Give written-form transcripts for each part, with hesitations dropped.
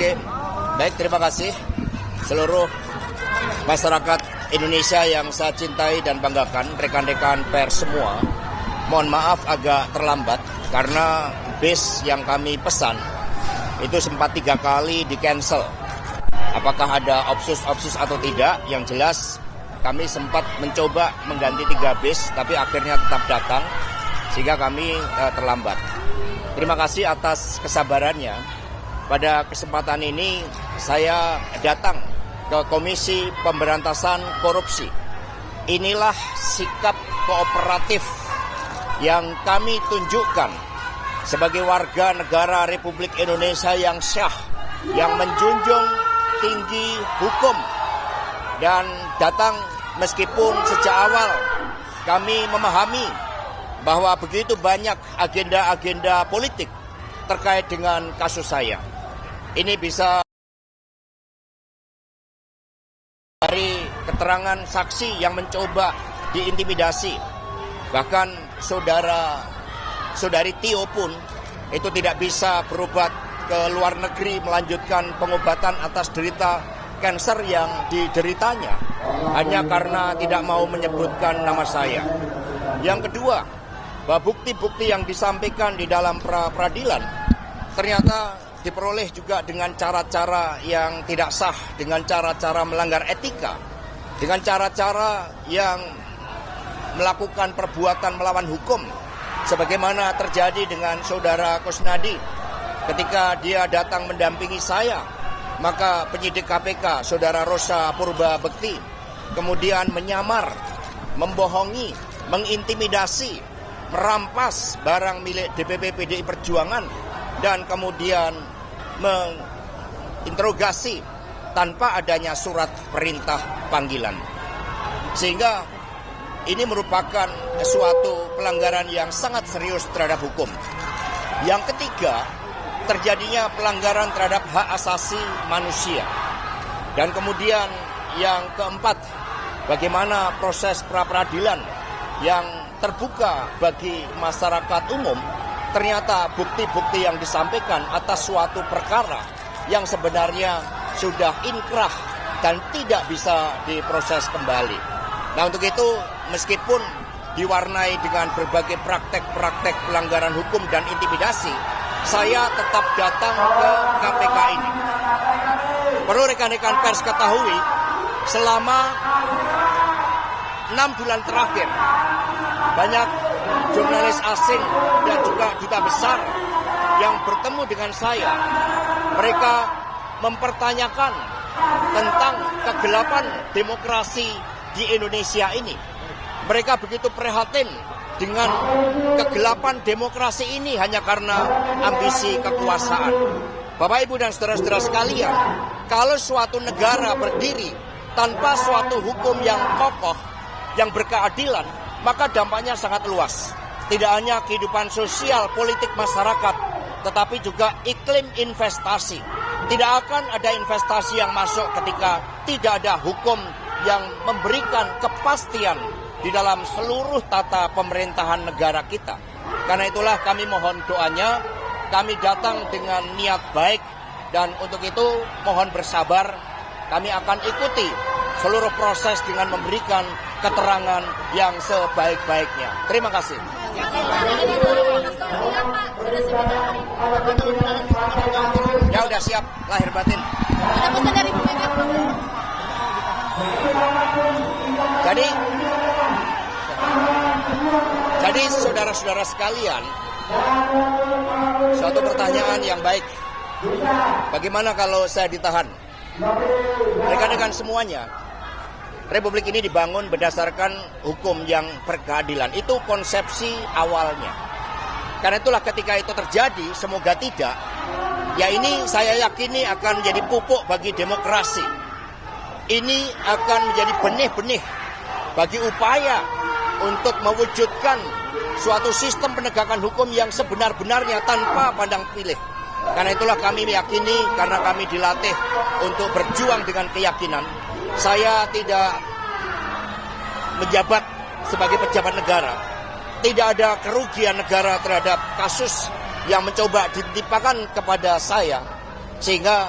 Oke, baik, terima kasih seluruh masyarakat Indonesia yang saya cintai dan banggakan, rekan-rekan pers semua. Mohon maaf agak terlambat karena bis yang kami pesan itu sempat 3 kali di-cancel. Apakah ada opsus atau tidak? Yang jelas kami sempat mencoba mengganti 3 bis, tapi akhirnya tetap datang sehingga kami terlambat. Terima kasih atas kesabarannya. Pada kesempatan ini saya datang ke Komisi Pemberantasan Korupsi. Inilah sikap kooperatif yang kami tunjukkan sebagai warga negara Republik Indonesia yang syah, yang menjunjung tinggi hukum, dan datang meskipun sejak awal kami memahami bahwa begitu banyak agenda-agenda politik terkait dengan kasus saya. Ini bisa dari keterangan saksi yang mencoba diintimidasi. Bahkan saudari Tio pun itu tidak bisa berobat ke luar negeri melanjutkan pengobatan atas derita kanker yang dideritanya hanya karena tidak mau menyebutkan nama saya. Yang kedua, bahwa bukti-bukti yang disampaikan di dalam peradilan ternyata diperoleh juga dengan cara-cara yang tidak sah, dengan cara-cara melanggar etika, dengan cara-cara yang melakukan perbuatan melawan hukum, sebagaimana terjadi dengan saudara Kusnadi ketika dia datang mendampingi saya. Maka penyidik KPK, saudara Rosa Purba Bekti, kemudian menyamar, membohongi, mengintimidasi, merampas barang milik DPP PDI Perjuangan, dan kemudian menginterogasi tanpa adanya surat perintah panggilan. Sehingga ini merupakan suatu pelanggaran yang sangat serius terhadap hukum. Yang ketiga, terjadinya pelanggaran terhadap hak asasi manusia. Dan kemudian yang keempat, bagaimana proses pra-peradilan yang terbuka bagi masyarakat umum, ternyata bukti-bukti yang disampaikan atas suatu perkara yang sebenarnya sudah inkrah dan tidak bisa diproses kembali. Nah, untuk itu meskipun diwarnai dengan berbagai praktek-praktek pelanggaran hukum dan intimidasi, saya tetap datang ke KPK ini. Perlu rekan-rekan pers ketahui, selama 6 bulan terakhir banyak jurnalis asing dan juga duta besar yang bertemu dengan saya. Mereka mempertanyakan tentang kegelapan demokrasi di Indonesia ini. Mereka begitu prihatin dengan kegelapan demokrasi ini hanya karena ambisi kekuasaan. Bapak, Ibu, dan saudara-saudara sekalian, kalau suatu negara berdiri tanpa suatu hukum yang kokoh, yang berkeadilan, maka dampaknya sangat luas. Tidak hanya kehidupan sosial, politik masyarakat, tetapi juga iklim investasi. Tidak akan ada investasi yang masuk ketika tidak ada hukum yang memberikan kepastian di dalam seluruh tata pemerintahan negara kita. Karena itulah kami mohon doanya, kami datang dengan niat baik, dan untuk itu mohon bersabar. Kami akan ikuti seluruh proses dengan memberikan keterangan yang sebaik-baiknya. Terima kasih. Ya udah siap, lahir batin. Ada pesan dari Bu Mega? Jadi saudara-saudara sekalian, suatu pertanyaan yang baik. Bagaimana kalau saya ditahan? Rekan-rekan semuanya, Republik ini dibangun berdasarkan hukum yang berkeadilan. Itu konsepsi awalnya. Karena itulah ketika itu terjadi, semoga tidak, ya ini saya yakini akan menjadi pupuk bagi demokrasi. Ini akan menjadi benih-benih bagi upaya untuk mewujudkan suatu sistem penegakan hukum yang sebenar-benarnya tanpa pandang pilih. Karena itulah kami meyakini, karena kami dilatih untuk berjuang dengan keyakinan. Saya tidak menjabat sebagai pejabat negara. Tidak ada kerugian negara terhadap kasus yang mencoba ditimpakan kepada saya. Sehingga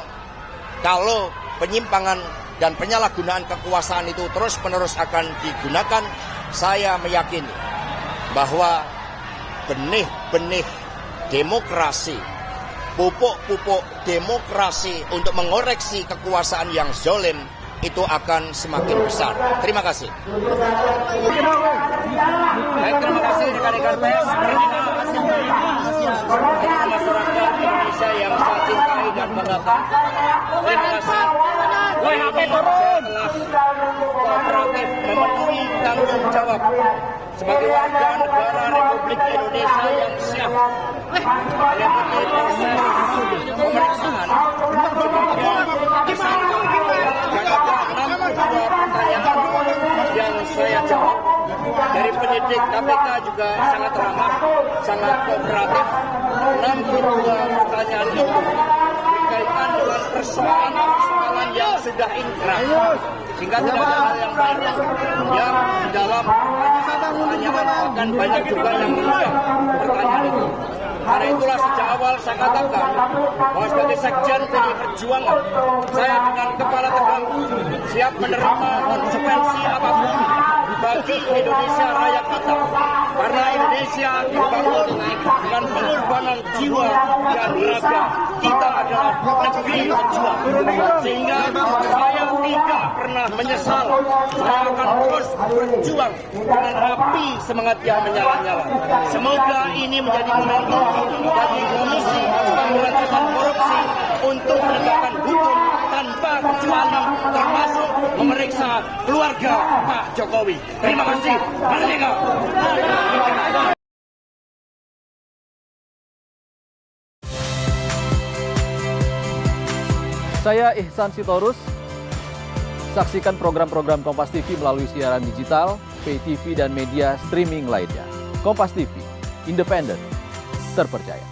kalau penyimpangan dan penyalahgunaan kekuasaan itu terus-menerus akan digunakan, saya meyakini bahwa benih-benih demokrasi, pupuk-pupuk demokrasi untuk mengoreksi kekuasaan yang zalim itu akan semakin besar. Terima kasih. Baik, terima kasih rekan-rekan pers. Masyarakat Indonesia yang saya cintai dan banggakan. Terima kasih. HP turun. Kooperatif memenuhi tanggung jawab sebagai warga negara Republik Indonesia yang siap mengikuti proses pemeriksaan dan ada 62 pertanyaan yang saya jawab. Dari penyidik KPK juga sangat ramah, sangat kooperatif. 62 pertanyaan itu berkaitan dengan persoalan-persoalan yang sudah inkrah, sehingga tidak ada hal yang baik yang di dalam pertanyaan, bahkan banyak juga yang mengundang pertanyaan itu. Karena itulah sejak awal saya katakan bahwa sebagai sekjen PDI Perjuangan, saya dengan kepala tegak siap menerima konsekuensi apapun bagi Indonesia Raya kita. Karena Indonesia dibangun dengan pengorbanan jiwa dan raga. Kita adalah negeri pejuang. Sehingga saya tidak pernah menyesal. Saya akan terus berjuang dengan api semangat yang menyala-nyala. Semoga ini menjadi momentum bagi Komisi Pemberantasan Korupsi untuk menegakkan hukum tanpa kecuali, termasuk memeriksa keluarga Pak Jokowi. Terima kasih. Merdeka. Saya Ihsan Sitorus. Saksikan program-program Kompas TV melalui siaran digital, pay TV, dan media streaming lainnya. Kompas TV, independen, terpercaya.